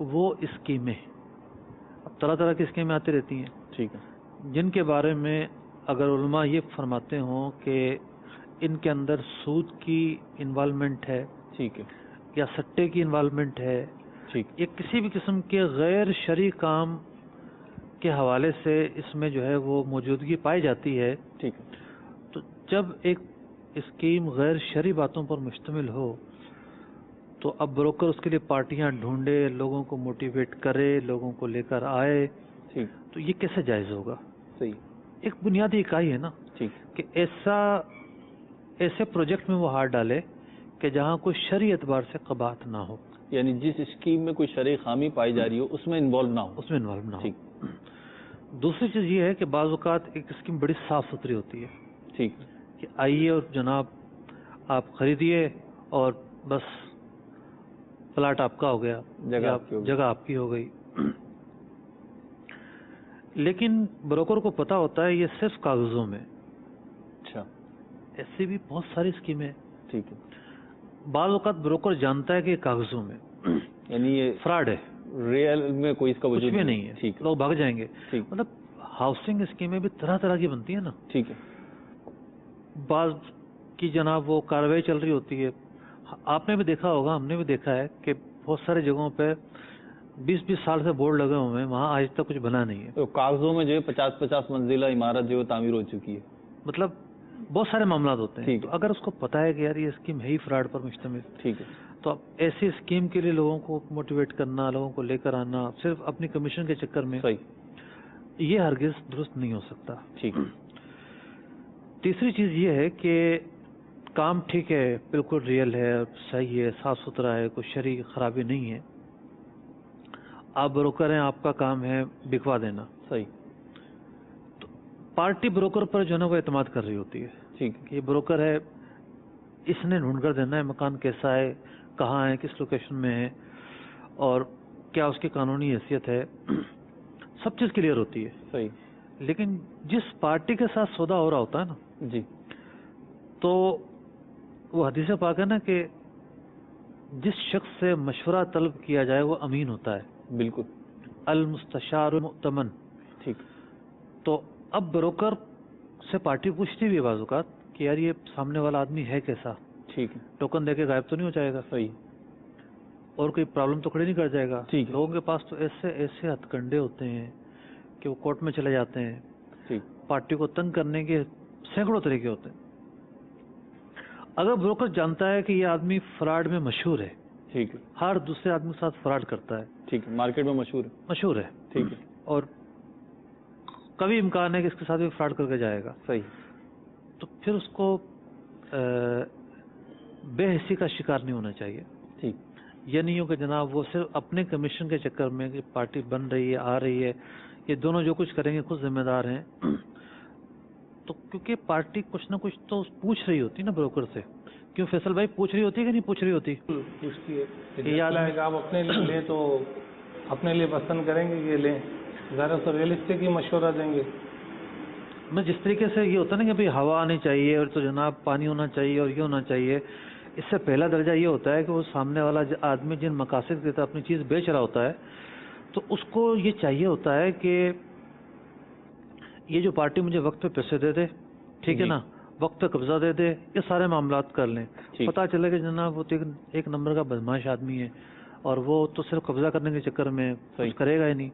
وہ اسکیمیں، اب طرح طرح کی اسکیمیں آتی رہتی ہیں ٹھیک ہے، جن کے بارے میں اگر علماء یہ فرماتے ہوں کہ ان کے اندر سود کی انوالومنٹ ہے ٹھیک ہے، یا سٹے کی انوالومنٹ ہے ٹھیک، یا کسی بھی قسم کے غیر شرعی کام کے حوالے سے اس میں جو ہے وہ موجودگی پائی جاتی ہے، ٹھیک ہے، تو جب ایک اسکیم غیر شرعی باتوں پر مشتمل ہو تو اب بروکر اس کے لیے پارٹیاں ڈھونڈے، لوگوں کو موٹیویٹ کرے، لوگوں کو لے کر آئے، ٹھیک، تو یہ کیسے جائز ہوگا؟ صحیح، ایک بنیادی اکائی ہے نا ٹھیک، کہ ایسے پروجیکٹ میں وہ ہاتھ ڈالے کہ جہاں کوئی شرعی اعتبار سے قباحت نہ ہو، یعنی جس اسکیم میں کوئی شرعی خامی پائی جا رہی ہو اس میں انوالو نہ ہو. اس میں انوالو نہ ہو. ٹھیک، دوسری چیز یہ ہے کہ بعض اوقات ایک اسکیم بڑی صاف ستھری ہوتی ہے ٹھیک، کہ آئیے اور جناب آپ خریدیے اور بس پلاٹ آپ کا ہو گیا، جگہ یا آپ کی ہو گئی. جگہ آپ کی ہو گئی. لیکن بروکر کو پتا ہوتا ہے یہ صرف کاغذوں میں، اچھا، ایسی بھی بہت ساری اسکیمیں ہیں. ٹھیک ہے، بعض اوقات بروکر جانتا ہے کہ یہ کاغذوں میں یعنی یہ فراڈ ہے، ریئل میں کوئی اس کا کچھ وجود بھی نہیں ہے، ٹھیک ہے، لوگ بھاگ جائیں گے. ٹھیک، مطلب ہاؤسنگ اسکیمیں بھی طرح طرح کی بنتی ہیں نا. ٹھیک ہے، بعض کی جناب وہ کارروائی چل رہی ہوتی ہے. آپ نے بھی دیکھا ہوگا، ہم نے بھی دیکھا ہے کہ بہت سارے جگہوں پہ 20-20 سال سے بورڈ لگے ہوئے ہیں، وہاں آج تک کچھ بنا نہیں ہے. تو کاغذوں میں جو ہے 50-50 منزلہ عمارت جو ہے تعمیر ہو چکی ہے. مطلب بہت سارے معاملات ہوتے ہیں. ٹھیک تو ہے. اگر اس کو پتا ہے کہ یار یہ اسکیم ہے ہی فراڈ پر مشتمل، ٹھیک ہے، تو اب ایسی اسکیم کے لیے لوگوں کو موٹیویٹ کرنا، لوگوں کو لے کر آنا صرف اپنی کمیشن کے چکر میں، صحیح، یہ ہرگز درست نہیں ہو سکتا. ٹھیک ہے، تیسری چیز یہ ہے کہ کام ٹھیک ہے، بالکل ریئل ہے، صحیح ہے، صاف ستھرا ہے، کوئی شرعی خرابی نہیں ہے. آپ بروکر ہیں، آپ کا کام ہے بکوا دینا. صحیح، تو پارٹی بروکر پر جو ہے نا وہ اعتماد کر رہی ہوتی ہے ٹھیک کہ یہ بروکر ہے، اس نے ڈھونڈ کر دینا ہے مکان کیسا ہے، کہاں ہے، کس لوکیشن میں ہے، اور کیا اس کی قانونی حیثیت ہے. سب چیز کلیئر ہوتی ہے. صحیح، لیکن جس پارٹی کے ساتھ سودا ہو رہا ہوتا ہے نا، جی، تو وہ حدیث پاک ہے نا کہ جس شخص سے مشورہ طلب کیا جائے وہ امین ہوتا ہے. بالکل، المستشار مؤتمن. ٹھیک، تو اب بروکر سے پارٹی پوچھتی بھی ہے بعض اوقات کہ یار یہ سامنے والا آدمی ہے کیسا، ٹھیک ہے، ٹوکن دے کے غائب تو نہیں ہو جائے گا، صحیح، اور کوئی پرابلم تو کھڑی نہیں کر جائے گا. ٹھیک ہے. لوگوں کے پاس تو ایسے ہتھ کنڈے ہوتے ہیں کہ وہ کورٹ میں چلے جاتے ہیں. ٹھیک، پارٹی کو تنگ کرنے کے سینکڑوں طریقے ہوتے ہیں. اگر بروکر جانتا ہے کہ یہ آدمی فراڈ میں مشہور ہے، ٹھیک ہے، ہر دوسرے آدمی کے ساتھ فراڈ کرتا ہے، ٹھیک ہے، مارکیٹ میں مشہور ہے. ہے، ٹھیک ہے، اور کبھی امکان ہے کہ اس کے ساتھ بھی فراڈ کر کے جائے گا، صحیح، تو پھر اس کو بے حسی کا شکار نہیں ہونا چاہیے. ٹھیک، یہ نہیں ہو کہ جناب وہ صرف اپنے کمیشن کے چکر میں کہ پارٹی بن رہی ہے، آ رہی ہے، یہ دونوں جو کچھ کریں گے خود ذمہ دار ہیں. تو کیونکہ پارٹی کچھ نہ کچھ تو پوچھ رہی ہوتی نا بروکر سے. کیوں فیصل بھائی پوچھ رہی ہوتی ہے کہ نہیں پوچھ رہی ہوتی؟ پوچھتی ہے کہ کہ یاد جب آپ اپنے لیے لیں تو اپنے لیے پسند کریں گے کہ یہ لیں، ذرا تو ریئلسٹک ہی مشورہ دیں گے. میں جس طریقے سے یہ ہوتا ہے نا کہ بھئی ہوا آنی چاہیے اور تو جناب پانی ہونا چاہیے اور یہ ہونا چاہیے، اس سے پہلا درجہ یہ ہوتا ہے کہ وہ سامنے والا آدمی جن مقاصد کے تحت اپنی چیز بیچ رہا ہوتا ہے تو اس کو یہ چاہیے ہوتا ہے کہ یہ جو پارٹی مجھے وقت پہ پیسے دے دے، ٹھیک ہے نا، وقت پہ قبضہ دے دے، یہ سارے معاملات کر لیں. پتہ چلے کہ جناب وہ تو ایک نمبر کا بدماش آدمی ہے اور وہ تو صرف قبضہ کرنے کے چکر میں کچھ کرے گا ہی نہیں.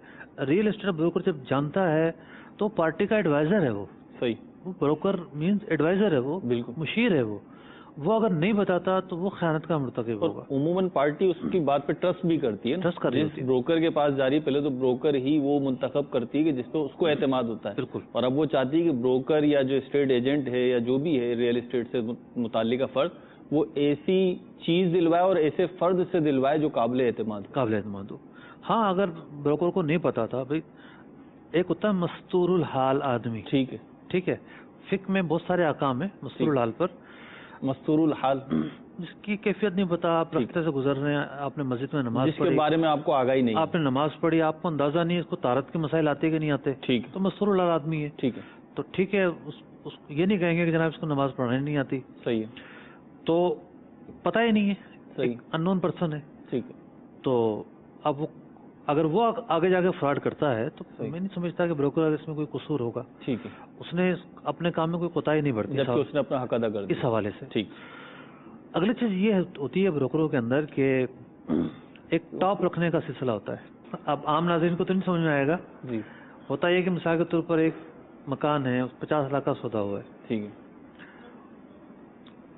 ریئل اسٹیٹ بروکر جب جانتا ہے تو پارٹی کا ایڈوائزر ہے وہ. صحیح، وہ بروکر مینز ایڈوائزر ہے، وہ بالکل، مشیر ہے. وہ اگر نہیں بتاتا تو وہ خیانت کا مرتکب ہوگا. عموماً پارٹی اس کی بات پہ ٹرسٹ بھی کرتی ہے، ٹرسٹ کر رہی ہوتی ہے. بروکر کے پاس جا رہی پہلے تو بروکر ہی وہ منتخب کرتی ہے کہ جس پہ اس کو اعتماد ہوتا ہے. بالکل. اور اب وہ چاہتی ہے کہ بروکر یا جو اسٹیٹ ایجنٹ ہے یا جو بھی ہے ریئل اسٹیٹ سے متعلقہ فرد، وہ ایسی چیز دلوائے اور ایسے فرد سے دلوائے جو قابل اعتماد ہو. ہاں، اگر بروکر کو نہیں پتا تھا، بھائی ایک ہوتا ہے مستور الحال آدمی، ٹھیک ہے، فقہ میں بہت سارے احکام ہیں مستور الحال پر. مستور الحال جس کی کیفیت نہیں پتا، آپ راستے سے گزر رہے ہیں، آپ نے مسجد میں نماز جس پڑھی، کے بارے میں آپ کو آگاہی نہیں، آپ نے نماز پڑھی، آپ کو اندازہ نہیں اس کو طہارت کے مسائل آتے کہ نہیں آتے، ٹھیک، تو مستور الحال آدمی ہے. ٹھیک ہے، تو ٹھیک ہے، یہ نہیں کہیں گے کہ جناب اس کو نماز پڑھانی نہیں آتی. صحیح ہے، تو پتہ ہی نہیں ہے، صحیح، ان نون پرسن ہے. ٹھیک ہے. تو اب وہ اگر وہ آگے جا کے فراڈ کرتا ہے تو میں نہیں سمجھتا کہ بروکر اس میں کوئی قصور ہوگا. ٹھیک ہے. اس نے اپنے کام میں کوئی کوتاہی نہیں برتی جبکہ اس نے اپنا حق ادا کر دیا اس حوالے سے. ٹھیک. اگلی چیز یہ ہوتی ہے بروکروں کے اندر کہ ایک ٹاپ رکھنے کا سلسلہ ہوتا ہے. اب عام ناظرین کو تو نہیں سمجھ میں آئے گا. جی. ہوتا یہ کہ مثال کے طور پر ایک مکان ہے 50 لاکھ کا سودا ہوا ہے. ٹھیک ہے.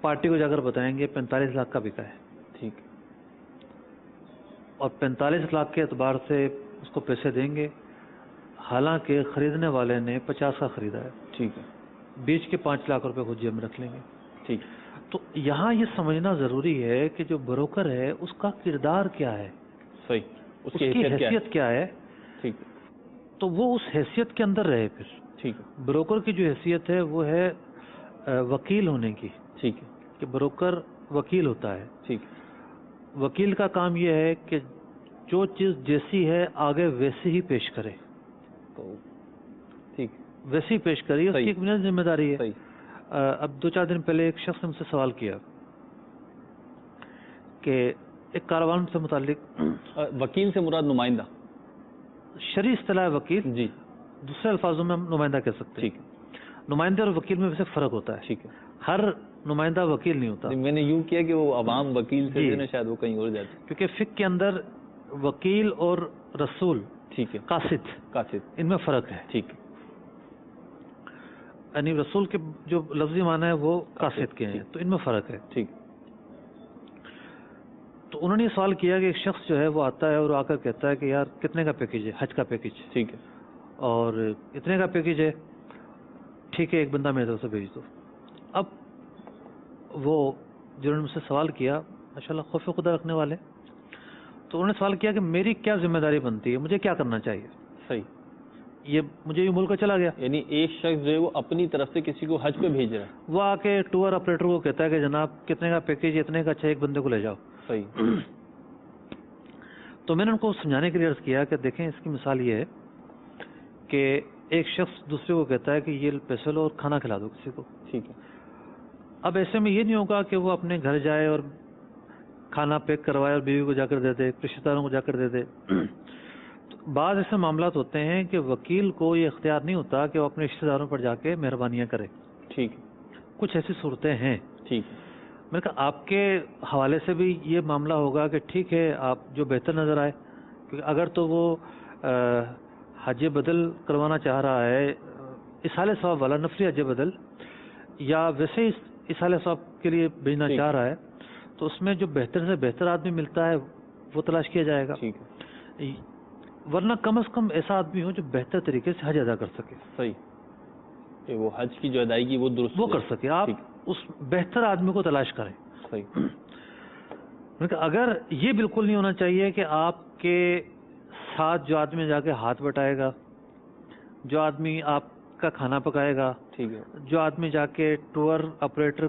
پارٹی کو جا کر بتائیں گے 45 لاکھ کا بکا ہے. ٹھیک. اور 45 لاکھ کے اعتبار سے اس کو پیسے دیں گے، حالانکہ خریدنے والے نے 50 کا خریدا ہے. ٹھیک ہے. بیچ کے 5 لاکھ روپے خود جیب میں رکھ لیں گے. ٹھیک. تو یہاں یہ سمجھنا ضروری ہے کہ جو بروکر ہے اس کا کردار کیا ہے، صحیح، اس کی حیثیت کیا ہے. ٹھیک. تو وہ اس حیثیت کے اندر رہے. پھر ٹھیک. بروکر کی جو حیثیت ہے وہ ہے وکیل ہونے کی. ٹھیک ہے. کہ بروکر وکیل ہوتا ہے. ٹھیک. وکیل کا کام یہ ہے کہ جو چیز جیسی ہے آگے ویسی ہی پیش کرے. ٹھیک. ویسی پیش کری، اس کی ایک بنیادی ذمہ داری ہے. صحیح. اب 2-4 دن پہلے ایک شخص نے مجھ سے سوال کیا کہ ایک کاروبار سے متعلق، وکیل سے مراد نمائندہ، شرعی اصطلاح وکیل، جی، دوسرے الفاظوں میں ہم نمائندہ کہہ سکتے ہیں. ٹھیک ہے. نمائندے اور وکیل میں ویسے فرق ہوتا ہے. ٹھیک ہے. ہر نمائندہ وکیل نہیں ہوتا. میں نے یوں کیا کہ وہ عوام وکیل سے جو نا شاید وہ کہیں اور جاتے، کیونکہ فقہ کے اندر وکیل اور رسول، ٹھیک ہے، قاصد، ان میں فرق ہے. ٹھیک ہے. یعنی رسول کے جو لفظی معنی ہے وہ قاصد کے ہیں، تو ان میں فرق ہے. ٹھیک. تو انہوں نے یہ سوال کیا کہ ایک شخص جو ہے وہ آتا ہے اور آ کر کہتا ہے کہ یار کتنے کا پیکیج ہے، حج کا پیکیج. ٹھیک ہے. اور اتنے کا پیکیج ہے، ٹھیک ہے ایک بندہ میرے طرف سے بھیج دو. اب وہ جنہوں نے مجھ سے سوال کیا ماشاءاللہ خوف خدا رکھنے والے، تو انہوں نے سوال کیا کہ میری کیا ذمہ داری بنتی ہے، مجھے کیا کرنا چاہیے. صحیح. یہ مجھے یہ ملک چلا گیا. یعنی ایک شخص جو ہے وہ اپنی طرف سے کسی کو حج پہ بھیج رہا ہے، وہ آ کے ٹور آپریٹر کو کہتا ہے کہ جناب کتنے کا پیکیج، اتنے کا اچھا ایک بندے کو لے جاؤ. صحیح. تو میں نے ان کو سمجھانے کے لیے عرض کیا کہ دیکھیں اس کی مثال یہ ہے کہ ایک شخص دوسرے کو کہتا ہے کہ یہ پیسے لو اور کھانا کھلا دو کسی کو. ٹھیک ہے. اب ایسے میں یہ نہیں ہوگا کہ وہ اپنے گھر جائے اور کھانا پیک کروائے اور بیوی کو جا کر دے دے، رشتہ داروں کو جا کر دے دے. بعض ایسے معاملات ہوتے ہیں کہ وکیل کو یہ اختیار نہیں ہوتا کہ وہ اپنے رشتہ داروں پر جا کے مہربانیاں کرے. ٹھیک. کچھ ایسی صورتیں ہیں. ٹھیک. میں نے کہا آپ کے حوالے سے بھی یہ معاملہ ہوگا کہ ٹھیک ہے آپ جو بہتر نظر آئے، کیونکہ اگر تو وہ حج بدل کروانا چاہ رہا ہے، اصحال ثواب والا نفلی حج بدل، یا ویسے ہی اصحال ثواب کے لیے بھیجنا چاہ رہا ہے، تو اس میں جو بہتر سے بہتر آدمی ملتا ہے وہ تلاش کیا جائے گا. ٹھیک ہے. ورنہ کم از کم ایسا آدمی ہو جو بہتر طریقے سے حج ادا کر سکے. صحیح. کہ وہ حج کی جو ادائیگی وہ درست وہ کر سکے. آپ اس بہتر آدمی کو تلاش کریں. صحیح. اگر یہ بالکل نہیں ہونا چاہیے کہ آپ کے ساتھ جو آدمی جا کے ہاتھ بٹائے گا، جو آدمی آپ کا کھانا پکائے گا، ٹھیک ہے، جو آدمی جا کے ٹور آپریٹر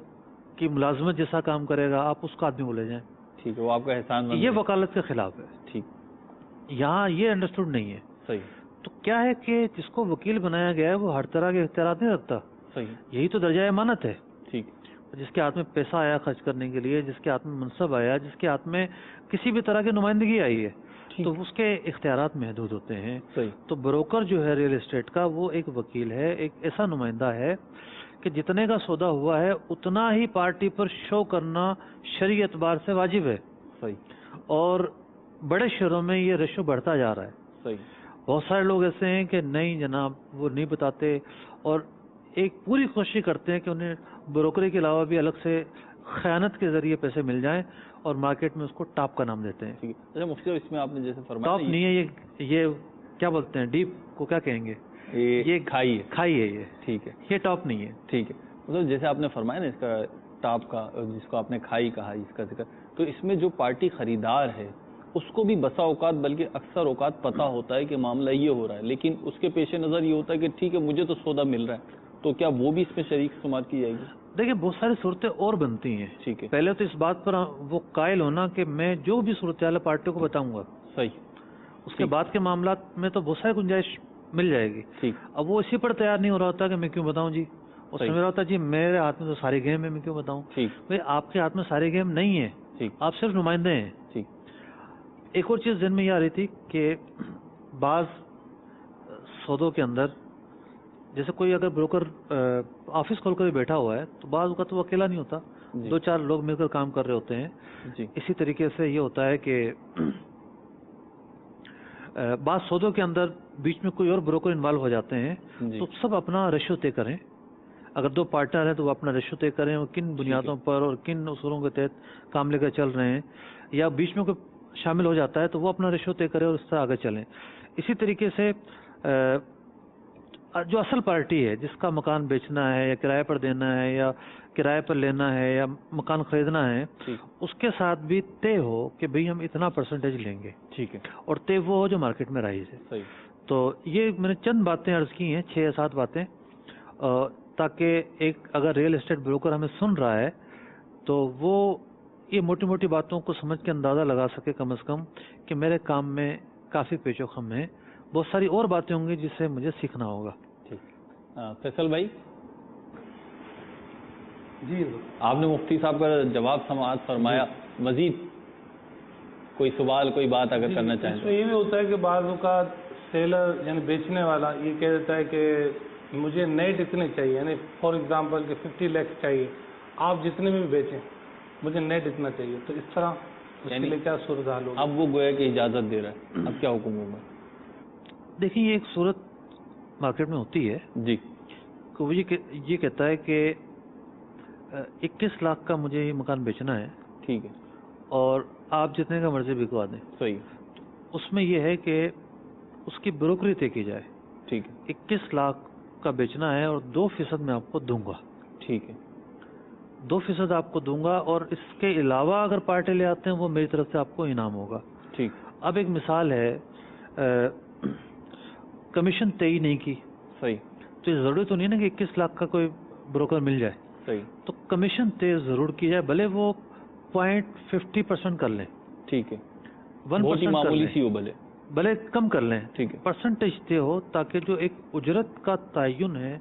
کی ملازمت جیسا کام کرے گا، آپ اس کا آدمی کو لے جائیں. ٹھیک ہے، وہ آپ کا احسان مند یہ وکالت کے خلاف ہے. ٹھیک. یہاں یہ انڈرسٹوڈ نہیں ہے. صحیح. تو کیا ہے کہ جس کو وکیل بنایا گیا ہے وہ ہر طرح کے اختیارات نہیں رکھتا. صحیح. یہی تو درجہ امانت ہے. ٹھیک. جس کے ہاتھ میں پیسہ آیا خرچ کرنے کے لیے، جس کے ہاتھ میں منصب آیا، جس کے ہاتھ میں کسی بھی طرح کی نمائندگی آئی ہے، تو اس کے اختیارات محدود ہوتے ہیں. صحیح. تو بروکر جو ہے ریل اسٹیٹ کا وہ ایک وکیل ہے، ایک ایسا نمائندہ ہے کہ جتنے کا سودا ہوا ہے اتنا ہی پارٹی پر شو کرنا شرعی اعتبار سے واجب ہے. صحیح. اور بڑے شہروں میں یہ ریشو بڑھتا جا رہا ہے. صحیح. بہت سارے لوگ ایسے ہیں کہ نہیں جناب وہ نہیں بتاتے، اور ایک پوری کوشش کرتے ہیں کہ انہیں بروکری کے علاوہ بھی الگ سے خیانت کے ذریعے پیسے مل جائیں، اور مارکیٹ میں اس کو ٹاپ کا نام دیتے ہیں. اچھا مفتی صاحب، اس میں آپ نے جیسے فرمایا ٹاپ نہیں ہے، یہ کیا بولتے ہیں، ڈیپ کو کیا کہیں گے، یہ کھائی ہے. یہ ٹھیک ہے، یہ ٹاپ نہیں ہے. ٹھیک ہے. مطلب جیسے آپ نے فرمایا نا اس کا ٹاپ کا، جس کو آپ نے کھائی کہا اس کا ذکر، تو اس میں جو پارٹی خریدار ہے اس کو بھی بسا اوقات بلکہ اکثر اوقات پتہ ہوتا ہے کہ معاملہ یہ ہو رہا ہے، لیکن اس کے پیش نظر یہ ہوتا ہے کہ ٹھیک ہے مجھے تو سودا مل رہا ہے، تو کیا وہ بھی اس میں شریک شمار کی جائے گی؟ دیکھیں بہت ساری صورتیں اور بنتی ہیں. ٹھیک ہے. پہلے تو اس بات پر وہ قائل ہونا کہ میں جو بھی صورتحال پارٹی کو بتاؤں گا. صحیح. اس کے بعد کے معاملات میں تو بہت ساری گنجائش مل جائے گی. ٹھیک. اب وہ اسی پر تیار نہیں ہو رہا ہوتا کہ میں کیوں بتاؤں جی، اس میں میرا ہوتا جی میرے ہاتھ میں تو ساری گیم ہے، میں کیوں بتاؤں. ٹھیک. بھائی آپ کے ہاتھ میں ساری گیم نہیں ہے، ٹھیک، آپ صرف نمائندے ہیں. ٹھیک. ایک اور چیز ذہن میں یہ آ رہی تھی کہ بعض سودوں کے اندر جیسے کوئی اگر بروکر آفس کھول کر بیٹھا ہوا ہے تو بعض اوقات وہ اکیلا نہیں ہوتا، 2-4 لوگ مل کر کام کر رہے ہوتے ہیں. اسی طریقے سے یہ ہوتا ہے کہ بعض سودوں کے اندر بیچ میں کوئی اور بروکر انوالو ہو جاتے ہیں تو سب اپنا ریشو طے کریں. اگر 2 پارٹنر ہیں تو وہ اپنا ریشو طے کریں اور کن بنیادوں پر اور کن اصولوں کے تحت کام لے کر چل رہے ہیں، یا بیچ میں کوئی شامل ہو جاتا ہے تو وہ اپنا ریشو طے کرے اور اس طرح آگے چلیں. اسی طریقے سے جو اصل پارٹی ہے جس کا مکان بیچنا ہے یا کرائے پر دینا ہے یا کرائے پر لینا ہے یا مکان خریدنا ہے، اس کے ساتھ بھی طے ہو کہ بھئی ہم اتنا پرسنٹیج لیں گے. ٹھیک ہے. اور طے وہ ہو جو مارکیٹ میں رائج ہے. تو یہ میں نے چند باتیں عرض کی ہیں، 6 یا 7 باتیں، تاکہ ایک اگر ریئل اسٹیٹ بروکر ہمیں سن رہا ہے تو وہ یہ موٹی موٹی باتوں کو سمجھ کے اندازہ لگا سکے کم از کم کہ میرے کام میں کافی پیچ و خم ہے. بہت ساری اور باتیں ہوں گی جس سے مجھے سیکھنا ہوگا. فیصل بھائی، جی آپ نے مفتی صاحب کا جواب سماعت فرمایا، مزید کوئی سوال کوئی بات اگر کرنا چاہیں؟ اس میں یہ بھی ہوتا ہے کہ بعض اوقات سیلر یعنی بیچنے والا یہ کہہ دیتا ہے کہ مجھے نیٹ اتنے چاہیے، یعنی فار ایگزامپل کہ 50 لاکھ چاہیے، آپ جتنے میں بھی بیچیں مجھے نیٹ اتنا چاہیے. تو اس طرح اس کے لیے کیا صورتحال ہوگی؟ اب وہ گویا کہ اجازت دے رہا ہے، اب کیا حکم ہوگا؟ دیکھیں یہ ایک صورت مارکیٹ میں ہوتی ہے جی کہ وہ یہ کہتا ہے کہ 21 لاکھ کا مجھے یہ مکان بیچنا ہے. ٹھیک ہے. اور آپ جتنے کا مرضی بکوا دیں. صحیح. اس میں یہ ہے کہ اس کی بروکری طے کی جائے. ٹھیک ہے. 21 لاکھ کا بیچنا ہے اور 2% میں آپ کو دوں گا. ٹھیک ہے. 2% آپ کو دوں گا اور اس کے علاوہ اگر پارٹی لے آتے ہیں وہ میری طرف سے آپ کو انعام ہوگا. ٹھیک. اب ایک مثال ہے، کمیشن طے نہیں کی. صحیح. تو یہ ضروری تو نہیں نا کہ 21 لاکھ کا کوئی بروکر مل جائے. صحیح. تو کمیشن طے ضرور کی جائے، بھلے وہ 0.50% کر لیں. ٹھیک ہے. 1% معمولی سی ہو، بھلے کم کر لیں. ٹھیک ہے. پرسنٹیج طے ہو تاکہ جو ایک اجرت کا تعین ہے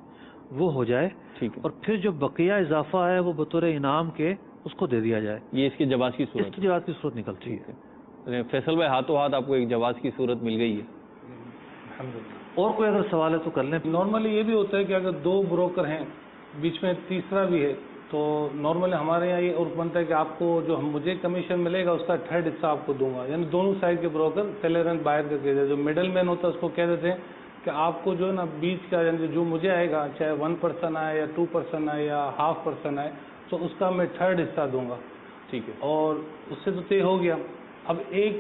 وہ ہو جائے. ٹھیک ہے. اور پھر جو بقیہ اضافہ ہے وہ بطور انعام کے اس کو دے دیا جائے. یہ اس کے جواز کی صورت، اس کی جواز کی صورت نکلتی ہے. فیصل بھائی، ہاتھوں ہاتھ آپ کو ایک جواز کی صورت مل گئی ہے. اور کوئی اگر سوال ہے تو کر لیں. نارملی یہ بھی ہوتا ہے کہ اگر 2 بروکر ہیں بیچ میں تیسرا بھی ہے تو نارملی ہمارے یہاں یہ اور بنتا ہے کہ آپ کو جو مجھے کمیشن ملے گا اس کا 1/3 حصہ آپ کو دوں گا. یعنی دونوں سائڈ کے بروکر سیلر اینڈ بائر کا کہتے ہیں، جو مڈل مین ہوتا ہے اس کو کہہ دیتے ہیں کہ آپ کو جو ہے نا بیچ کا یعنی جو مجھے آئے گا، چاہے 1% آئے یا 2% آئے یا 0.5% آئے، تو اس کا میں 1/3 حصہ دوں گا. ٹھیک ہے. اور اس سے تو طے ہو گیا. اب ایک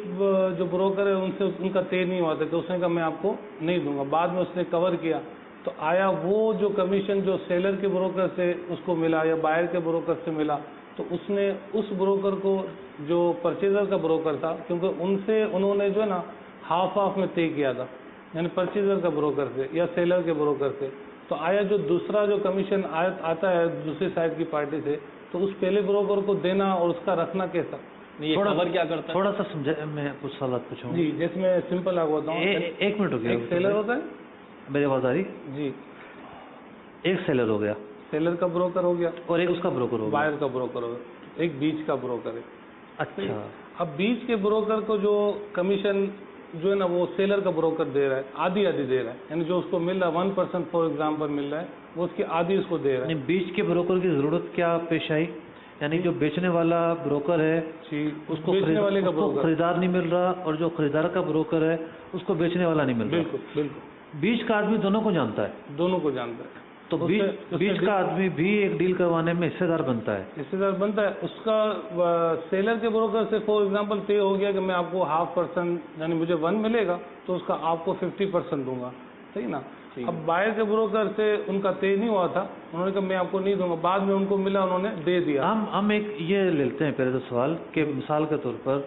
جو بروکر ہے ان کا طے نہیں ہوا تھا کہ اس نے کہا میں آپ کو نہیں دوں گا. بعد میں اس نے کور کیا تو آیا وہ جو کمیشن جو سیلر کے بروکر سے اس کو ملا یا بائر کے بروکر سے ملا، تو اس نے اس بروکر کو جو پرچیزر کا بروکر تھا، کیونکہ انہوں نے جو ہے نا ہاف میں طے کیا تھا، یعنی پرچیزر کا بروکر سے یا سیلر کے بروکر سے، تو آیا جو دوسرا جو کمیشن آتا ہے دوسری سائڈ کی پارٹی سے، تو اس پہلے بروکر کو دینا اور اس کا رکھنا کیسا؟ کیا کرتا ہے تھوڑا سا سمجھا، میں کچھ سوالات پوچھوں. جی جیسے میں سمپل آپ بتاؤں. ایک منٹ ہو گیا. ایک سیلر ہوتا ہے، میری آواز آ رہی؟ جی. ایک سیلر ہو گیا، سیلر کا بروکر ہو گیا، اور ایک اس کا بروکر ہو گیا، بائر کا بروکر ہو گیا، ایک بیچ کا بروکر ہے. اچھا. اب بیچ کے بروکر کو جو کمیشن جو ہے نا وہ سیلر کا بروکر دے رہا ہے، آدھی دے رہا ہے، یعنی جو اس کو مل رہا ہے 1% فار ایگزامپل مل رہا ہے، وہ اس کی آدھی اس کو دے رہا ہے. بیچ کے بروکر کی ضرورت کیا پیش آئی؟ یعنی جو بیچنے والا بروکر ہے اس کو خریدار نہیں مل رہا، اور جو خریدار کا بروکر ہے اس کو بیچنے والا نہیں مل رہا. بالکل بالکل. بیچ کا آدمی دونوں کو جانتا ہے، دونوں کو جانتا ہے. تو بیچ کا آدمی بھی ایک ڈیل کروانے میں حصے دار بنتا ہے. اس کا سیلر کے بروکر سے فار ایگزامپل طے ہو گیا کہ میں آپ کو 0.5% یعنی مجھے 1 ملے گا تو اس کا آپ کو 50% دوں گا. صحیح نا. اب بائر کے بروکر سے ان کا طے نہیں ہوا تھا، انہوں نے کہا میں آپ کو نہیں دوں گا، بعد میں ان کو ملا، انہوں نے دے دیا. ہم ایک یہ لیتے ہیں پہلے تو سوال کہ مثال کے طور پر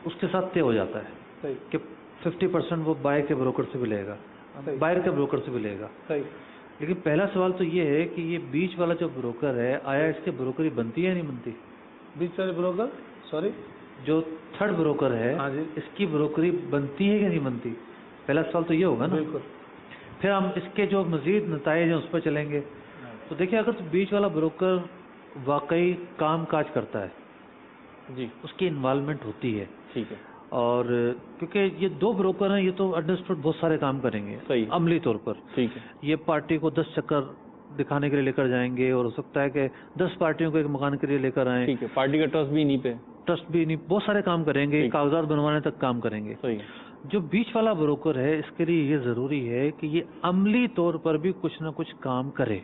اس کے ساتھ طے ہو جاتا ہے کہ 50% وہ بائر کے بروکر سے بھی لے گا، بائر کے بروکر سے بھی لے گا. صحیح. لیکن پہلا سوال تو یہ ہے کہ یہ بیچ والا جو بروکر ہے آیا اس کی بروکری بنتی ہے یا نہیں بنتی؟ بیچ والے بروکر جو 3rd بروکر ہے اس کی بروکری بنتی ہے یا نہیں بنتی؟ پہلا سوال تو یہ ہوگا نا. بالکل. پھر ہم اس کے جو مزید نتائج ہیں اس پر چلیں گے. تو دیکھیں اگر بیچ والا بروکر واقعی کام کاج کرتا ہے، جی، اس کی انوالومنٹ ہوتی ہے، ٹھیک ہے، اور کیونکہ یہ دو بروکر ہیں، یہ تو انڈرسٹوڈ بہت سارے کام کریں گے صحیح عملی طور پر. ٹھیک ہے یہ پارٹی کو 10 چکر دکھانے کے لیے لے کر جائیں گے، اور ہو سکتا ہے کہ 10 پارٹیوں کو ایک مکان کے لیے لے کر آئیں. ٹھیک ہے، پارٹی کا ٹرسٹ بھی نہیں پہ، ٹرسٹ بھی نہیں، بہت سارے کام کریں گے، ٹھیک. کاغذات بنوانے تک کام کریں گے. صحیح جو بیچ والا بروکر ہے اس کے لیے یہ ضروری ہے کہ یہ عملی طور پر بھی کچھ نہ کچھ کام کرے.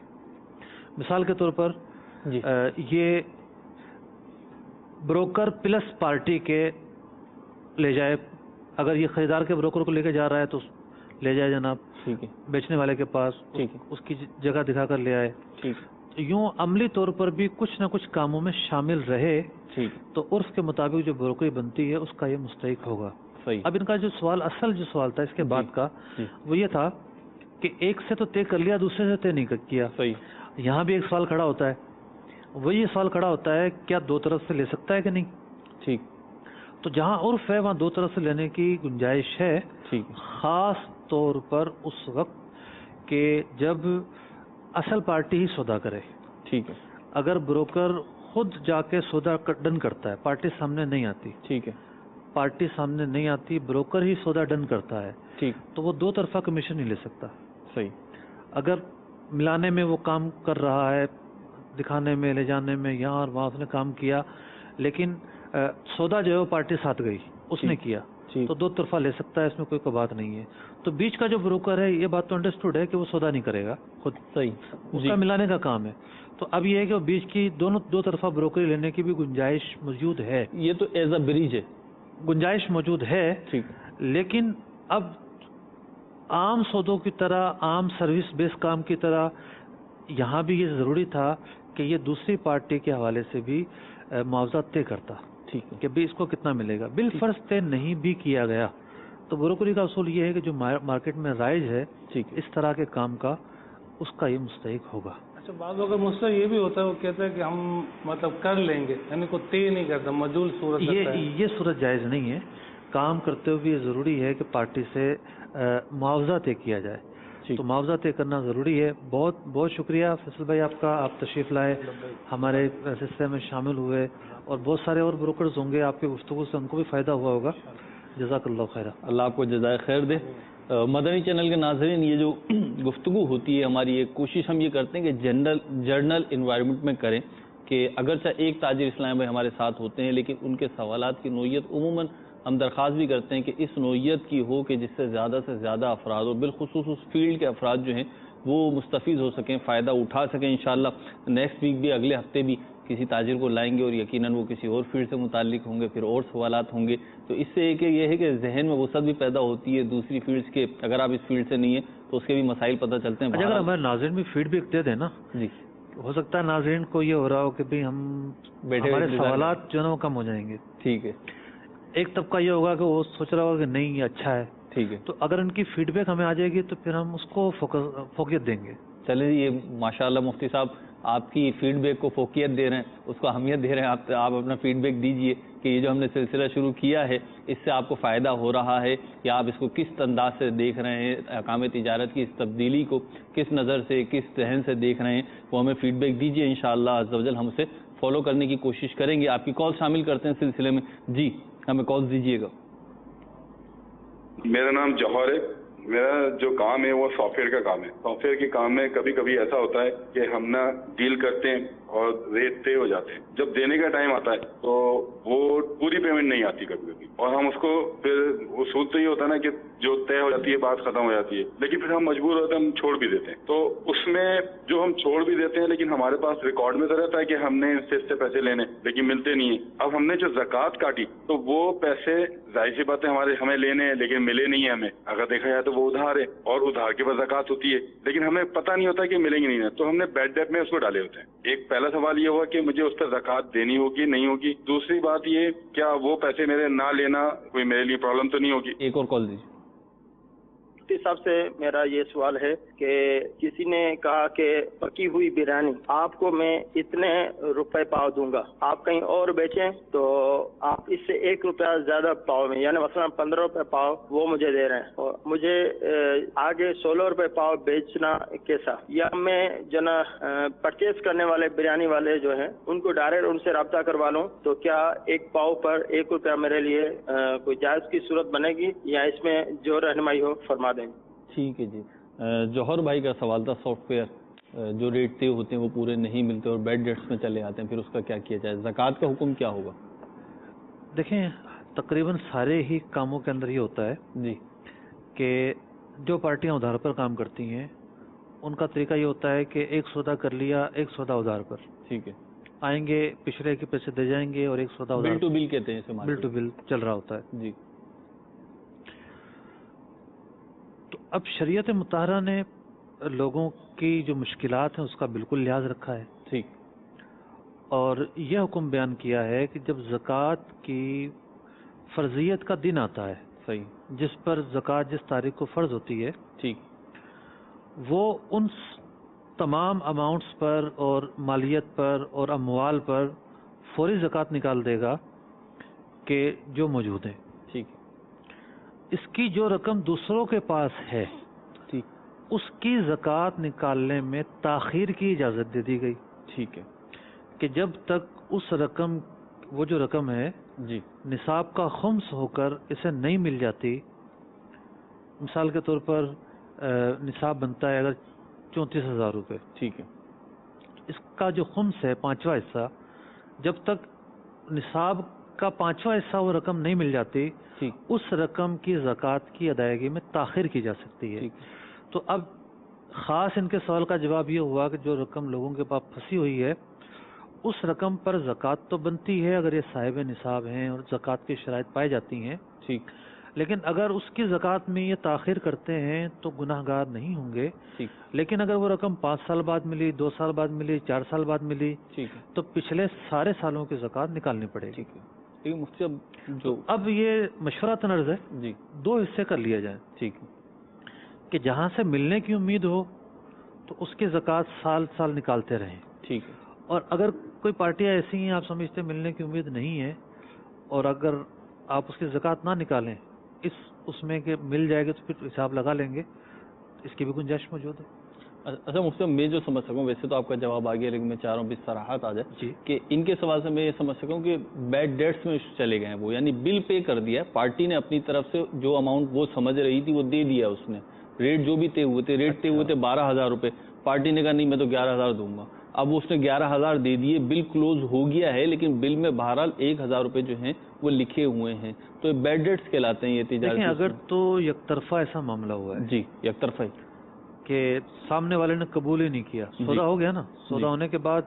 مثال کے طور پر جی یہ بروکر پلس پارٹی کے لے جائے، اگر یہ خریدار کے بروکر کو لے کے جا رہا ہے تو لے جائے جناب ٹھیک ہے بیچنے والے کے پاس، ٹھیک ہے اس کی جگہ دکھا کر لے آئے. ٹھیک یوں عملی طور پر بھی کچھ نہ کچھ کاموں میں شامل رہے ٹھیک تو عرف کے مطابق جو بروکری بنتی ہے اس کا یہ مستحق ہوگا. صحیح اب ان کا جو سوال، اصل جو سوال تھا اس کے بعد کا، جی وہ یہ تھا کہ ایک سے تو طے کر لیا، دوسرے سے طے نہیں کیا. صحیح یہاں بھی ایک سوال کھڑا ہوتا ہے، وہ یہ سوال کھڑا ہوتا ہے کیا دو طرف سے لے سکتا ہے کہ نہیں. ٹھیک تو جہاں عرف ہے وہاں دو طرف سے لینے کی گنجائش ہے، ٹھیک ہے خاص طور پر اس وقت کہ جب اصل پارٹی ہی سودا کرے. ٹھیک ہے اگر بروکر خود جا کے سودا ڈن کرتا ہے، پارٹی سامنے نہیں آتی، ٹھیک ہے پارٹی سامنے نہیں آتی، بروکر ہی سودا ڈن کرتا ہے، ٹھیک تو وہ دو طرفہ کمیشن نہیں لے سکتا. صحیح اگر ملانے میں وہ کام کر رہا ہے، دکھانے میں، لے جانے میں، یہاں اور وہاں اس نے کام کیا، لیکن سودا جو ہے وہ پارٹی ساتھ گئی، اس نے کیا، ٹھیک تو دو طرفہ لے سکتا ہے، اس میں کوئی بات نہیں ہے. تو بیچ کا جو بروکر ہے یہ بات تو انڈرسٹوڈ ہے کہ وہ سودا نہیں کرے گا خود، صحیح اس جی کا ملانے کا کام ہے. تو اب یہ ہے کہ وہ بیچ کی دو طرفہ بروکری لینے کی بھی گنجائش موجود ہے، یہ تو ایز اے بریج ہے. گنجائش موجود ہے. ٹھیک لیکن اب عام سودوں کی طرح، عام سروس بیس کام کی طرح یہاں بھی یہ ضروری تھا کہ یہ دوسری پارٹی کے حوالے سے بھی معاوضہ طے کرتا ٹھیک ہے کہ بھی اس کو کتنا ملے گا. بالفرض طے نہیں بھی کیا گیا تو بروکری کا اصول یہ ہے کہ جو مارکیٹ میں رائج ہے ٹھیک ہے اس طرح کے کام کا، اس کا یہ مستحق ہوگا. اچھا، بعض اگر مسئلہ یہ بھی ہوتا ہے، وہ کہتے ہیں کہ ہم مطلب کر لیں گے، یعنی کوئی طے نہیں کرتا، مجھول صورت رکھتا ہے. یہ صورت جائز نہیں ہے. کام کرتے ہوئے یہ ضروری ہے کہ پارٹی سے معاوضہ طے کیا جائے. تو معاوضہ طے کرنا ضروری ہے. بہت بہت شکریہ فیصل بھائی آپ کا، آپ تشریف لائے، ہمارے سلسلے میں شامل ہوئے، اور بہت سارے اور بروکرز ہوں گے آپ کی گفتگو سے ان کو بھی فائدہ ہوا ہوگا. جزاک اللہ خیر. اللہ آپ کو جزائے خیر دے. مدنی چینل کے ناظرین، یہ جو گفتگو ہوتی ہے ہماری، ایک کوشش ہم یہ کرتے ہیں کہ جرنل انوائرمنٹ میں کریں، کہ اگرچہ ایک تاجر اسلام بھائی ہمارے ساتھ ہوتے ہیں لیکن ان کے سوالات کی نوعیت عموماً ہم درخواست بھی کرتے ہیں کہ اس نوعیت کی ہو کہ جس سے زیادہ افراد، اور بالخصوص اس فیلڈ کے افراد جو ہیں وہ مستفید ہو سکیں، فائدہ اٹھا سکیں. انشاءاللہ نیکسٹ ویک بھی، اگلے ہفتے بھی کسی تاجر کو لائیں گے، اور یقیناً وہ کسی اور فیلڈ سے متعلق ہوں گے، پھر اور سوالات ہوں گے. تو اس سے ایک یہ ہے کہ ذہن میں وسعت بھی پیدا ہوتی ہے دوسری فیلڈز کے. اگر آپ اس فیلڈ سے نہیں ہیں تو اس کے بھی مسائل پتہ چلتے ہیں. اگر ہمارے ناظرین بھی فیڈ بیک دے دیں نا، جی ہو سکتا ہے ناظرین کو یہ ہو رہا ہو کہ بھئی ہم ہمارے سوالات جو ہے نا وہ کم ہو جائیں گے. ٹھیک ہے. ایک طبقہ یہ ہوگا کہ وہ سوچ رہا ہوگا کہ نہیں یہ اچھا ہے. ٹھیک ہے. تو اگر ان کی فیڈ بیک ہمیں آ جائے گی تو پھر ہم اس کو فوقیت دیں گے. چلیں، یہ ماشاءاللہ مفتی صاحب آپ کی فیڈ بیک کو فوقیت دے رہے ہیں، اس کو اہمیت دے رہے ہیں. آپ اپنا فیڈ بیک دیجئے کہ یہ جو ہم نے سلسلہ شروع کیا ہے اس سے آپ کو فائدہ ہو رہا ہے، یا آپ اس کو کس انداز سے دیکھ رہے ہیں، احکام تجارت کی اس تبدیلی کو کس نظر سے، کس ذہن سے دیکھ رہے ہیں، وہ ہمیں فیڈ بیک دیجئے. انشاءاللہ عز و جل ہم اسے فالو کرنے کی کوشش کریں گے. آپ کی کال شامل کرتے ہیں سلسلے میں. جی ہمیں کال دیجئے گا. میرا نام جوہر ہے. میرا جو کام ہے وہ سافٹ ویئر کا کام ہے. سافٹ ویئر کے کام میں کبھی کبھی ایسا ہوتا ہے کہ ہم نا ڈیل کرتے ہیں اور ریٹ طے ہو جاتے ہیں. جب دینے کا ٹائم آتا ہے تو وہ پوری پیمنٹ نہیں آتی کبھی کبھی, اور ہم اس کو پھر اصول تو یہ ہوتا ہے نا کہ جو طے ہو جاتی ہے بات ختم ہو جاتی ہے, لیکن پھر ہم مجبور ہوتے ہیں, ہم چھوڑ بھی دیتے ہیں. تو اس میں جو ہم چھوڑ بھی دیتے ہیں لیکن ہمارے پاس ریکارڈ میں تو رہتا ہے کہ ہم نے اس سے پیسے لینے, لیکن ملتے نہیں ہیں. اب ہم نے جو زکوٰۃ کاٹی تو وہ پیسے ظاہر سی بات ہے ہمیں لینے ہیں لیکن ملے نہیں ہیں. ہمیں اگر دیکھا جائے تو وہ ادھار ہے اور ادھار کے بعد زکوٰۃ ہوتی ہے, لیکن ہمیں پتہ نہیں ہوتا کہ ملیں گے نہیں. تو ہم نے بیڈ ڈیٹ میں اس کو ڈالے ہوتے ہیں. ایک پہلا سوال یہ ہوا کہ مجھے اس پر زکوٰۃ دینی ہوگی نہیں ہوگی. دوسری بات یہ کیا وہ پیسے میرے نہ لینا کوئی میرے لیے پرابلم تو نہیں ہوگی. ایک اور کال دیجیے. مفتی صاحب سے میرا یہ سوال ہے کہ کسی نے کہا کہ پکی ہوئی بریانی آپ کو میں اتنے روپے پاؤ دوں گا، آپ کہیں اور بیچیں تو آپ اس سے 1 روپیہ زیادہ پاؤ میں، یعنی مثلا 15 روپے پاؤ وہ مجھے دے رہے ہیں، اور مجھے آگے 16 روپے پاؤ بیچنا کیسا؟ یا میں جو نا پرچیز کرنے والے بریانی والے جو ہیں ان کو ڈائریکٹ ان سے رابطہ کروا لوں تو کیا 1 پاؤ پر 1 روپیہ میرے لیے کوئی جائز کی صورت بنے گی، یا اس میں جو رہنمائی ہو فرما دیں؟ ٹھیک ہے جی. جوہر بھائی کا سوال تھا، سافٹ ویئر جو ریٹ طے ہوتے ہیں وہ پورے نہیں ملتے اور بیڈ ڈیٹس میں چلے آتے ہیں، پھر اس کا کیا کیا جائے؟ زکوٰۃ کا حکم کیا ہوگا؟ دیکھیں تقریباً سارے ہی کاموں کے اندر یہ ہوتا ہے جی کہ جو پارٹیاں ادھار پر کام کرتی ہیں ان کا طریقہ یہ ہوتا ہے کہ ایک سودا کر لیا، ایک سودا ادھار پر، ٹھیک ہے، آئیں گے پچھلے کے پیسے دے جائیں گے اور ایک سودا ادھار بل ٹو بل کہتے ہیں اسے، بل ٹو بل چل رہا ہوتا ہے. جی. تو اب شریعت مطہرہ نے لوگوں کی جو مشکلات ہیں اس کا بالکل لحاظ رکھا ہے، ٹھیک، اور یہ حکم بیان کیا ہے کہ جب زکوٰۃ کی فرضیت کا دن آتا ہے، صحیح، جس پر زکوٰۃ جس تاریخ کو فرض ہوتی ہے، ٹھیک، وہ ان تمام اماؤنٹس پر اور مالیت پر اور اموال پر فوری زکوٰۃ نکال دے گا کہ جو موجود ہیں. ٹھیک، اس کی جو رقم دوسروں کے پاس ہے ٹھیک، اس کی زکوٰۃ نکالنے میں تاخیر کی اجازت دے دی گئی، ٹھیک ہے، کہ جب تک اس رقم، وہ جو رقم ہے جی، نصاب کا خمس ہو کر اسے نہیں مل جاتی. مثال کے طور پر نصاب بنتا ہے اگر 34,000 روپے، ٹھیک ہے، اس کا جو خمس ہے 5واں حصہ، جب تک نصاب کا 5واں حصہ وہ رقم نہیں مل جاتی ٹھیک، اس رقم کی زکوٰۃ کی ادائیگی میں تاخیر کی جا سکتی ہے. ٹھیک، تو اب خاص ان کے سوال کا جواب یہ ہوا کہ جو رقم لوگوں کے پاس پھنسی ہوئی ہے اس رقم پر زکوٰۃ تو بنتی ہے اگر یہ صاحب نصاب ہیں اور زکوٰۃ کی شرائط پائی جاتی ہیں، ٹھیک، لیکن اگر اس کی زکوٰۃ میں یہ تاخیر کرتے ہیں تو گناہ گار نہیں ہوں گے. ٹھیک، لیکن اگر وہ رقم 5 سال بعد ملی، 2 سال بعد ملی، 4 سال بعد ملی ٹھیک ہے، تو پچھلے سارے سالوں کی زکوٰۃ نکالنی پڑے گی. ٹھیک ہے. ٹھیک، مفتی صاحب جو اب یہ مشورہ تنرز ہے، جی، 2 حصے کر لیا جائیں ٹھیک ہے، کہ جہاں سے ملنے کی امید ہو تو اس کی زکوٰۃ سال سال نکالتے رہیں. ٹھیک ہے، اور اگر کوئی پارٹیاں ایسی ہیں آپ سمجھتے ملنے کی امید نہیں ہے اور اگر آپ اس کی زکوٰۃ نہ نکالیں اس میں کہ مل جائے گی تو پھر حساب لگا لیں گے، اس کی بھی گنجائش موجود ہے. اچھا مفتی صاحب میں جو سمجھ سکوں، ویسے تو آپ کا جواب آ گیا لیکن میں چاہ رہا ہوں بھی صراحت آ جائے جی. کہ ان کے سوال سے میں یہ سمجھ سکوں کہ بیڈ ڈیٹس میں چلے گئے ہیں وہ، یعنی بل پے کر دیا ہے پارٹی نے اپنی طرف سے، جو اماؤنٹ وہ سمجھ رہی تھی وہ دے دیا اس نے، ریٹ جو بھی طے ہوئے تھے، ریٹ طے ہوئے تھے 12,000 روپے، پارٹی نے کہا نہیں میں تو 11,000 دوں گا، اب اس نے 11,000 دے دیے، بل کلوز ہو گیا ہے لیکن بل میں بہرحال 1,000 روپے جو ہیں وہ لکھے ہوئے ہیں، تو یہ بیڈ ڈیٹس کہلاتے ہیں. یہ تجارت اگر تو یک طرفہ ایسا معاملہ ہوا ہے جی، یک طرفہ ہی کہ سامنے والے نے قبول ہی نہیں کیا، سودا ہو گیا نا، سودا ہونے کے بعد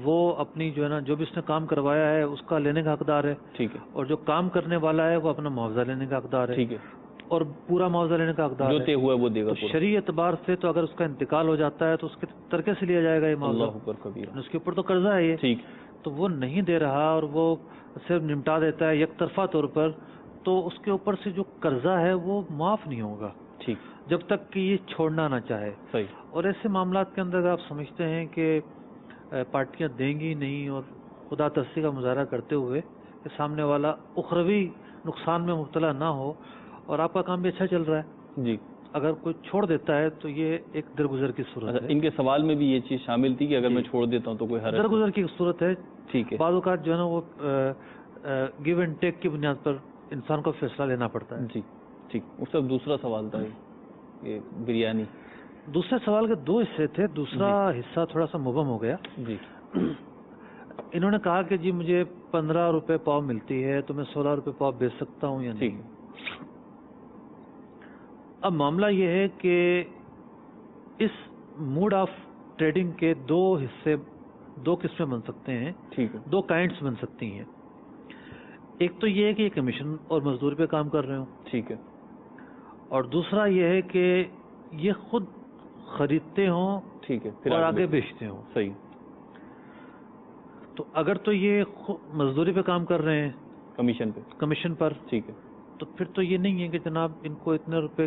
وہ اپنی جو ہے نا جو بھی اس نے کام کروایا ہے اس کا لینے کا حقدار ہے، ٹھیک ہے، اور جو کام کرنے والا ہے وہ اپنا معاوضہ لینے کا حقدار ہے، ٹھیک ہے، اور پورا معاوضہ لینے کا حقدار جو ہے. طے ہوا ہے وہ دے گا تو پورا. شرعی اعتبار سے تو اگر اس کا انتقال ہو جاتا ہے تو اس کے ترکے سے لیا جائے گا یہ معاوضہ، اللہ اکبر کبیرہ. اس کے اوپر تو قرضہ ہے یہ، ٹھیک، تو وہ نہیں دے رہا اور وہ صرف نمٹا دیتا ہے یک طرفہ طور پر، تو اس کے اوپر سے جو قرضہ ہے وہ معاف نہیں ہوگا ٹھیک، جب تک کہ یہ چھوڑنا نہ چاہے. صحیح، اور ایسے معاملات کے اندر آپ سمجھتے ہیں کہ پارٹیاں دیں گی نہیں اور خدا ترسی کا مظاہرہ کرتے ہوئے کہ سامنے والا اخروی نقصان میں مبتلا نہ ہو اور آپ کا کام بھی اچھا چل رہا ہے، جی. اگر کوئی چھوڑ دیتا ہے تو یہ ایک درگزر کی صورت ہے. ان کے سوال میں بھی یہ چیز شامل تھی کہ اگر میں چھوڑ دیتا ہوں تو کوئی حرج؟ درگزر کی صورت ہے. ٹھیک ہے، بعض اوقات جو ہے نا وہ گیو اینڈ ٹیک کی بنیاد پر انسان کو فیصلہ لینا پڑتا ہے. جی ٹھیک. اس کا دوسرا سوال تھا یہ بریانی. دوسرے سوال کے 2 حصے تھے، دوسرا حصہ تھوڑا سا مبہم ہو گیا. جی، انہوں نے کہا کہ جی مجھے 15 روپے پاؤ ملتی ہے تو میں 16 روپے پاؤ بیچ سکتا ہوں یا ٹھیک نہیں. اب معاملہ یہ ہے کہ اس موڈ آف ٹریڈنگ کے 2 حصے، 2 قسمیں بن سکتے ہیں، ٹھیک ہے، 2 کائنڈس بن سکتی ہیں. ایک تو یہ ہے کہ یہ کمیشن اور مزدوری پہ کام کر رہے ہوں، ٹھیک ہے، اور دوسرا یہ ہے کہ یہ خود خریدتے ہوں ٹھیک ہے، پھر اور آگے بیچتے ہوں. صحیح، تو اگر تو یہ مزدوری پہ کام کر رہے ہیں کمیشن پہ، کمیشن پر، ٹھیک ہے، تو پھر تو یہ نہیں ہے کہ جناب ان کو اتنے روپے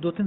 2-3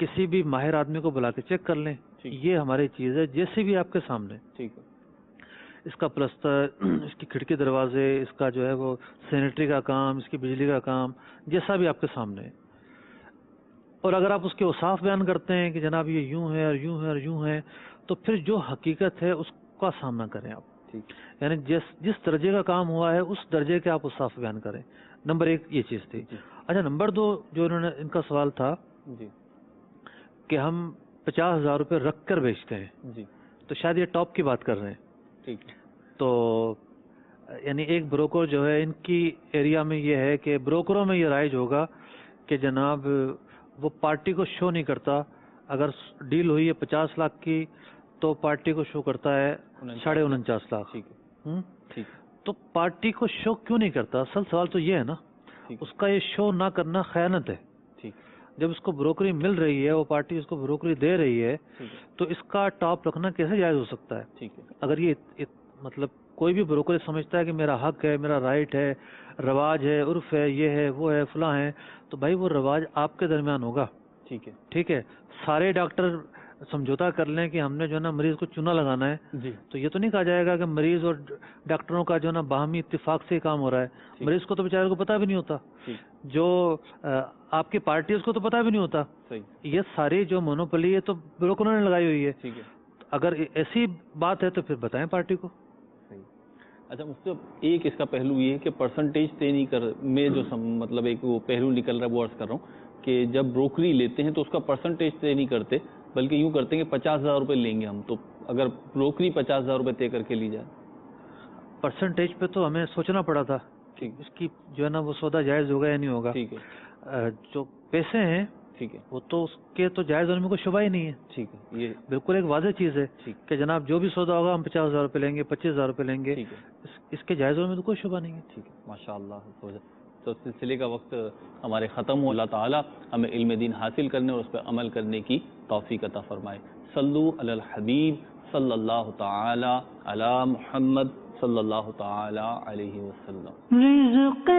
کسی بھی ماہر آدمی کو بلا کے چیک کر لیں. یہ ہماری چیز ہے جیسے بھی آپ کے سامنے. ٹھیک ہے. اس کا پلستر، اس کی کھڑکی دروازے، اس کا جو ہے وہ سینیٹری کا کام، اس کی بجلی کا کام، جیسا بھی آپ کے سامنے ہے. اور اگر آپ اس کے اوصاف بیان کرتے ہیں کہ جناب یہ یوں ہے اور یوں ہے اور یوں ہے، تو پھر جو حقیقت ہے اس کا سامنا کریں آپ. یعنی جس درجے کا کام ہوا ہے اس درجے کے آپ اوصاف بیان کریں. نمبر 1 یہ چیز تھی. اچھا، نمبر 2 جو انہوں نے ان کا سوال تھا کہ ہم 50,000 روپے رکھ کر بیچتے ہیں، تو شاید یہ ٹاپ کی بات کر رہے ہیں. تو یعنی ایک بروکر جو ہے، ان کی ایریا میں یہ ہے کہ بروکروں میں یہ رائج ہوگا کہ جناب وہ پارٹی کو شو نہیں کرتا. اگر ڈیل ہوئی ہے 50 لاکھ کی تو پارٹی کو شو کرتا ہے 49.5 لاکھ. تو پارٹی کو شو کیوں نہیں کرتا؟ اصل سوال تو یہ ہے نا، اس کا یہ شو نہ کرنا خیانت ہے. جب اس کو بروکری مل رہی ہے، وہ پارٹی اس کو بروکری دے رہی ہے، تو اس کا ٹاپ رکھنا کیسے جائز ہو سکتا ہے؟ اگر یہ مطلب کوئی بھی بروکر سمجھتا ہے کہ میرا حق ہے، میرا رائٹ ہے، رواج ہے، عرف ہے، یہ ہے، وہ ہے، فلاں ہے، تو بھائی وہ رواج آپ کے درمیان ہوگا. ٹھیک ہے. سارے ڈاکٹر سمجھوتا کر لیں کہ ہم نے جو ہے نا مریض کو چونا لگانا ہے، تو یہ تو نہیں کہا جائے گا کہ مریض اور ڈاکٹروں کا جو ہے نا باہمی اتفاق سے کام ہو رہا ہے. مریض کو تو بیچارے کو پتہ بھی نہیں ہوتا، جو آپ کی پارٹی اس کو تو پتہ بھی نہیں ہوتا. یہ ساری جو مونوپلی ہے تو بروکروں نے لگائی ہوئی ہے. اگر ایسی بات ہے تو پھر بتائیں پارٹی کو. اچھا مفتی، ایک اس کا پہلو یہ ہے کہ پرسنٹیج طے نہیں کر میں جو مطلب ایک وہ پہلو نکل رہا ہے وہ عرض کر رہا ہوں کہ جب بروکری لیتے ہیں تو اس کا پرسنٹیج طے نہیں کرتے، بلکہ یوں کرتے ہیں کہ 50,000 روپے لیں گے ہم. تو اگر بروکری 50,000 روپے طے کر کے لی جائے، پرسنٹیج پہ تو ہمیں سوچنا پڑا تھا اس کی جو ہے نا وہ سودا جائز ہوگا یا نہیں ہوگا. جو پیسے ہیں وہ تو اس کے تو جائز ہونے میں کوئی شبہ ہی نہیں ہے. یہ بالکل ایک واضح چیز ہے کہ جناب جو بھی سودا ہوگا ہم 50,000 روپے لیں گے، 25,000 روپے لیں گے. اس کے جائز ہونے میں تو کوئی شبہ نہیں ہے. ماشاء اللہ. تو سلسلے کا وقت ہمارے ختم ہو. اللہ تعالیٰ ہمیں علم دین حاصل کرنے اور اس پہ عمل کرنے کی توفیق عطا فرمائے. صلو علی الحبیب صلی اللہ تعالی علی محمد صلی اللہ تعالی علیہ وسلم. رزق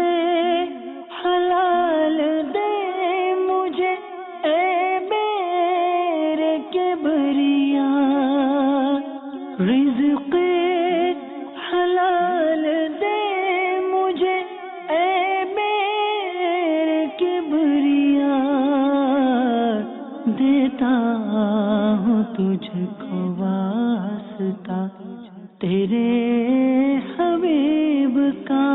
حلال دے مجھے اے میرے کبریا، رزق حلال دے مجھے اے میرے کبریا، دیتا ہوں تجھ کو واسطہ تیرے حبیب کا.